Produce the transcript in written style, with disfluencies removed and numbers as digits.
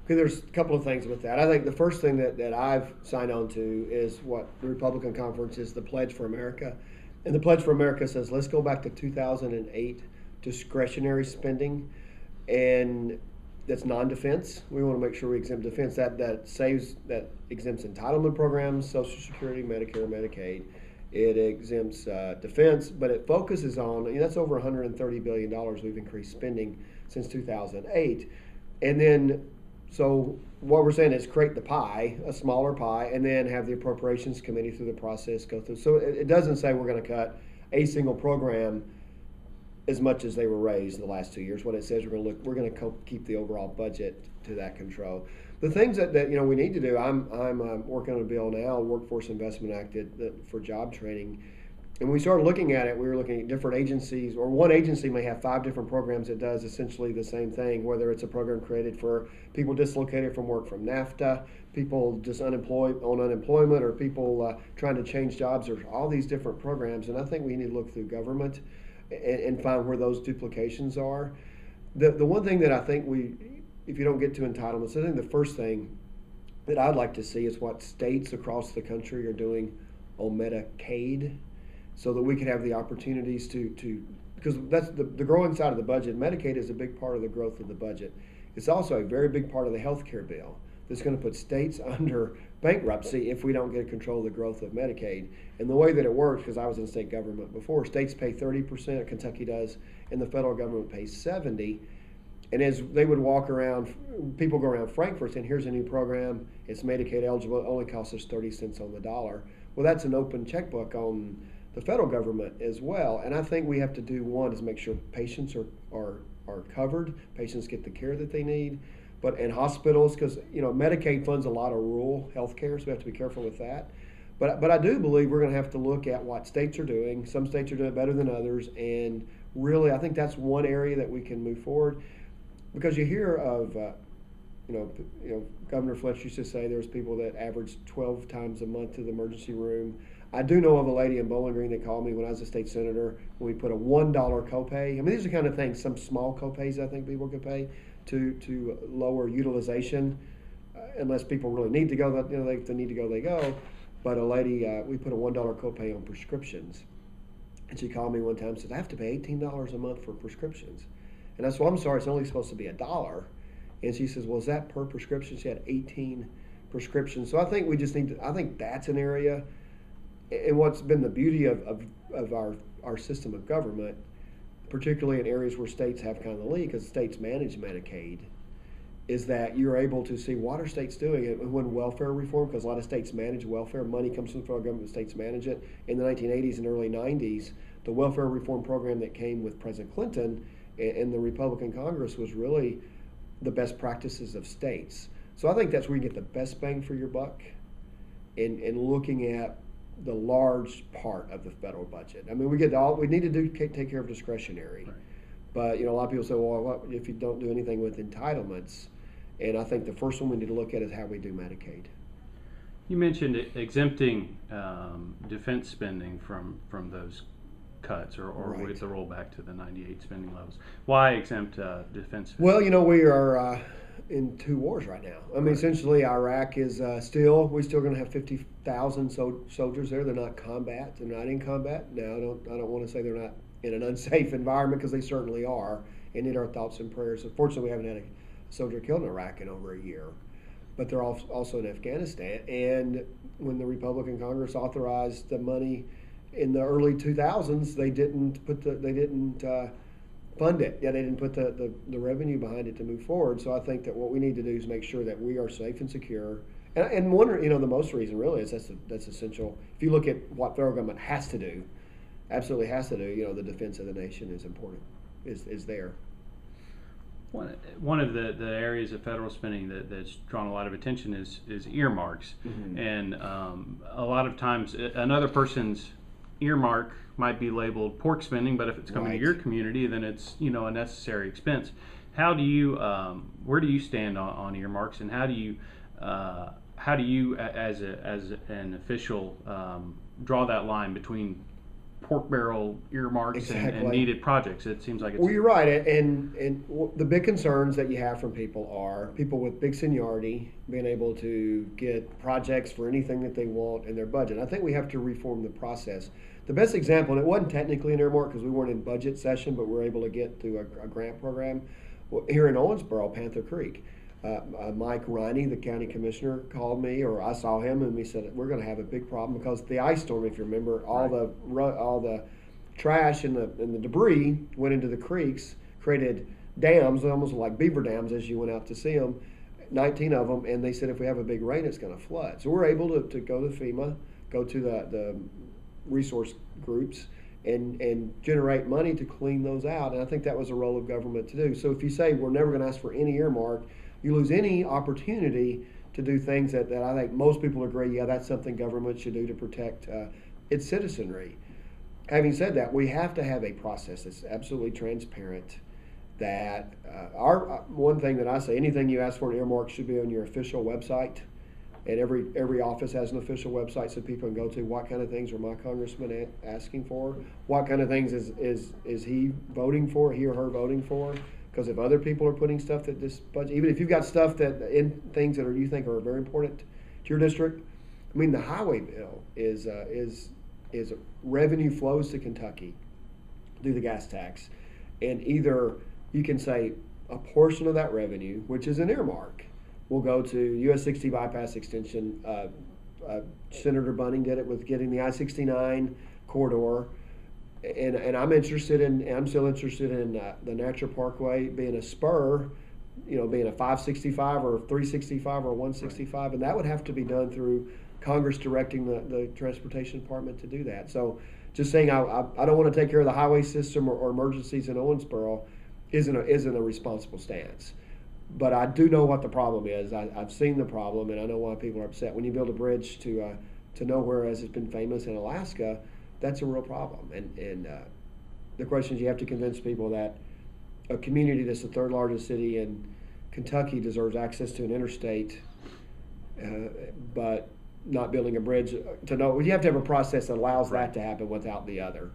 Okay, there's a couple of things with that. I think the first thing that I've signed on to is what the Republican conference is the Pledge for America. And the Pledge for America says let's go back to 2008 discretionary spending, and that's non-defense. We want to make sure we exempt defense. That exempts entitlement programs, Social Security, Medicare, Medicaid. It exempts defense, but it focuses on, that's over $130 billion we've increased spending since 2008. And then, so what we're saying is create the pie, a smaller pie, and then have the appropriations committee through the process go through. So it doesn't say we're going to cut a single program as much as they were raised in the last 2 years. What it says, we're going to keep the overall budget to that control. The things that we need to do, I'm working on a bill now, Workforce Investment Act for job training. And when we started looking at it, we were looking at different agencies, or one agency may have 5 different programs that does essentially the same thing, whether it's a program created for people dislocated from work from NAFTA, people just unemployed on unemployment, or people trying to change jobs. There's all these different programs, and I think we need to look through government and find where those duplications are. The one thing that I think if you don't get to entitlements, I think the first thing that I'd like to see is what states across the country are doing on Medicaid, so that we can have the opportunities to because that's the growing side of the budget. Medicaid is a big part of the growth of the budget. It's also a very big part of the health care bill that's going to put states under bankruptcy if we don't get control of the growth of Medicaid. And the way that it works, because I was in state government before, states pay 30%, Kentucky does, and the federal government pays 70%. And as they would walk around, people go around Frankfurt saying, here's a new program, it's Medicaid eligible, it only costs us 30 cents on the dollar. Well, that's an open checkbook on the federal government as well. And I think we have to do one is make sure patients are covered, patients get the care that they need, but in hospitals, because Medicaid funds a lot of rural health care, so we have to be careful with that. But I do believe we're going to have to look at what states are doing. Some states are doing it better than others, and really I think that's one area that we can move forward. Because you hear of, Governor Fletcher used to say there's people that average 12 times a month to the emergency room. I do know of a lady in Bowling Green that called me when I was a state senator when we put a $1 copay. I mean, these are the kind of things, some small copays I think people could pay to lower utilization, unless people really need to go. If they need to go, they go. But a lady, we put a $1 copay on prescriptions, and she called me one time and said, I have to pay $18 a month for prescriptions. And I said, well, I'm sorry, it's only supposed to be $1. And she says, well, is that per prescription? She had 18 prescriptions. So I think we just need to, I think that's an area. And what's been the beauty of our system of government, particularly in areas where states have kind of the lead, because states manage Medicaid, is that you're able to see what are states doing. And when welfare reform, because a lot of states manage welfare, money comes from the federal government, states manage it. In the 1980s and early 90s, the welfare reform program that came with President Clinton and the Republican Congress was really the best practices of states. So I think that's where you get the best bang for your buck in looking at the large part of the federal budget. I mean, we need to take care of discretionary. Right. But a lot of people say, well, what if you don't do anything with entitlements? And I think the first one we need to look at is how we do Medicaid. You mentioned exempting defense spending from those cuts or right. With the rollback to the 98 spending levels. Why exempt defense spending? Well, we are in 2 wars right now. I mean, essentially, Iraq is we're still going to have 50,000 soldiers there. They're not combat. They're not in combat. Now, I don't want to say they're not in an unsafe environment, because they certainly are, and need our thoughts and prayers. Unfortunately, we haven't had a soldier killed in Iraq in over a year. But they're also in Afghanistan. And when the Republican Congress authorized the money in the early 2000s, they didn't fund it. Yeah, they didn't put the revenue behind it to move forward. So I think that what we need to do is make sure that we are safe and secure. And one, the most reason really is that's essential. If you look at what federal government has to do, absolutely has to do, the defense of the nation is important, is there. One of the areas of federal spending that's drawn a lot of attention is earmarks. Mm-hmm. And a lot of times another person's earmark might be labeled pork spending, but if it's coming right. to your community, then it's a necessary expense. How do you where do you stand on earmarks, and how do you as an official draw that line between pork barrel earmarks and Exactly. needed projects. It seems like it's Well, you're right, and the big concerns that you have from people are people with big seniority being able to get projects for anything that they want in their budget. I think we have to reform the process. The best example, and it wasn't technically an earmark because we weren't in budget session, but we were able to get through a grant program here in Owensboro, Panther Creek. Mike Riney, the county commissioner, called me, or I saw him, and we said we're going to have a big problem because the ice storm. If you remember, all the trash and the debris went into the creeks, created dams, almost like beaver dams as you went out to see them, 19 of them, and they said if we have a big rain, it's going to flood. So we're able to go to FEMA, go to the resource groups, and generate money to clean those out. And I think that was a role of government to do. So if you say we're never going to ask for any earmark, you lose any opportunity to do things that I think most people agree, yeah, that's something government should do to protect its citizenry. Having said that, we have to have a process that's absolutely transparent. That our one thing that I say, anything you ask for an earmark should be on your official website, and every office has an official website so people can go to. What kind of things are my congressman asking for? What kind of things is he voting for? He or her voting for? Because if other people are putting stuff that this budget, even if you've got stuff that in things that you think are very important to your district, I mean the highway bill is revenue flows to Kentucky through the gas tax, and either you can say a portion of that revenue, which is an earmark, will go to US 60 bypass extension. Senator Bunning did it with getting the I-69 corridor, and I'm still interested in the Natural Parkway being a spur, being a 565 or 365 or 165, and that would have to be done through Congress directing the Transportation Department to do that. So just saying I don't want to take care of the highway system or emergencies in Owensboro isn't a responsible stance. But I do know what the problem is. I've seen the problem, and I know why people are upset. When you build a bridge to nowhere, as it's been famous in Alaska, that's a real problem. And the question is, you have to convince people that a community that's the third largest city in Kentucky deserves access to an interstate, but not building a bridge to know. You have to have a process that allows that to happen without the other.